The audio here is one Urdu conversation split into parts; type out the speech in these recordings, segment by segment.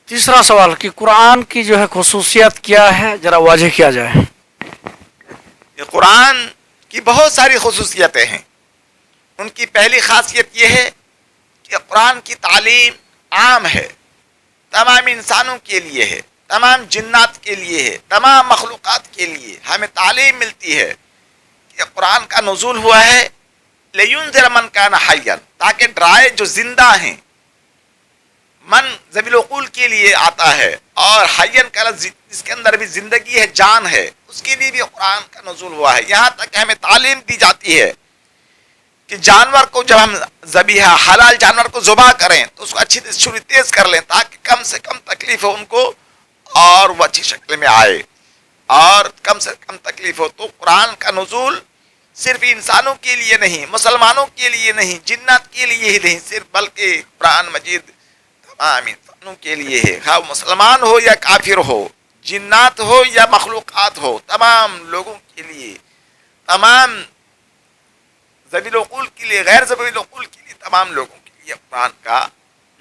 تیسرا سوال کہ قرآن کی جو ہے خصوصیت کیا ہے، ذرا واضح کیا جائے. یہ قرآن کی بہت ساری خصوصیتیں ہیں. ان کی پہلی خاصیت یہ ہے کہ قرآن کی تعلیم عام ہے، تمام انسانوں کے لیے ہے، تمام جنات کے لیے ہے، تمام مخلوقات کے لیے. ہمیں تعلیم ملتی ہے کہ قرآن کا نزول ہوا ہے لِيُنذِرَ مَنْ كَانَ حَيًّا، تاکہ ڈرائے جو زندہ ہیں. من ذوی العقول کے لیے آتا ہے، اور حیّن کا لفظ جس کے اندر بھی زندگی ہے، جان ہے، اس کے لیے بھی قرآن کا نزول ہوا ہے. یہاں تک کہ ہمیں تعلیم دی جاتی ہے کہ جانور کو جب ہم ذبیحہ حلال جانور کو ذبح کریں تو اس کو اچھی چھری تیز کر لیں تاکہ کم سے کم تکلیف ہو ان کو اور وہ اچھی شکل میں آئے، اور کم سے کم تکلیف ہو. تو قرآن کا نزول صرف انسانوں کے لیے نہیں، مسلمانوں کے لیے نہیں، جنات کے لیے ہی نہیں صرف، بلکہ قرآن مجید تمام انسانوں کے لیے ہے. ہاں مسلمان ہو یا کافر ہو، جنات ہو یا مخلوقات ہو، تمام لوگوں کے لیے، تمام ذوی العقول کے لیے، غیر ذوی العقول کے لیے، تمام لوگوں کے لیے قرآن کا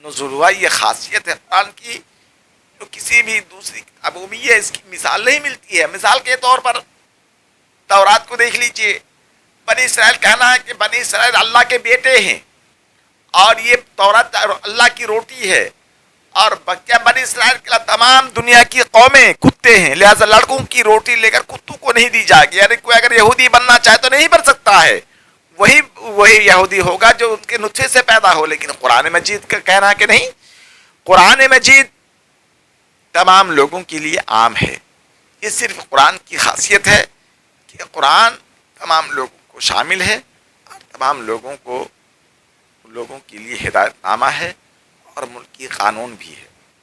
نزول ہوا. یہ خاصیت ہے قرآن کی جو کسی بھی دوسری کتابوں میں یہ اس کی مثال نہیں ملتی ہے. مثال کے طور پر تورات کو دیکھ لیجئے. بنی اسرائیل کہنا ہے کہ بنی اسرائیل اللہ کے بیٹے ہیں، اور یہ تورات اللہ کی روٹی ہے، اور کیا بنی اسرائیل کے تمام دنیا کی قومیں کتے ہیں، لہذا لڑکوں کی روٹی لے کر کتوں کو نہیں دی جائے گی. یعنی کوئی اگر یہودی بننا چاہے تو نہیں بن سکتا ہے، وہی یہودی ہوگا جو ان کے نطفے سے پیدا ہو. لیکن قرآن مجید کا کہنا ہے کہ نہیں، قرآن مجید تمام لوگوں کے لیے عام ہے. یہ صرف قرآن کی خاصیت ہے کہ قرآن تمام لوگوں کو شامل ہے، اور تمام لوگوں کے لیے ہدایت نامہ ہے اور ملکی قانون بھی ہے.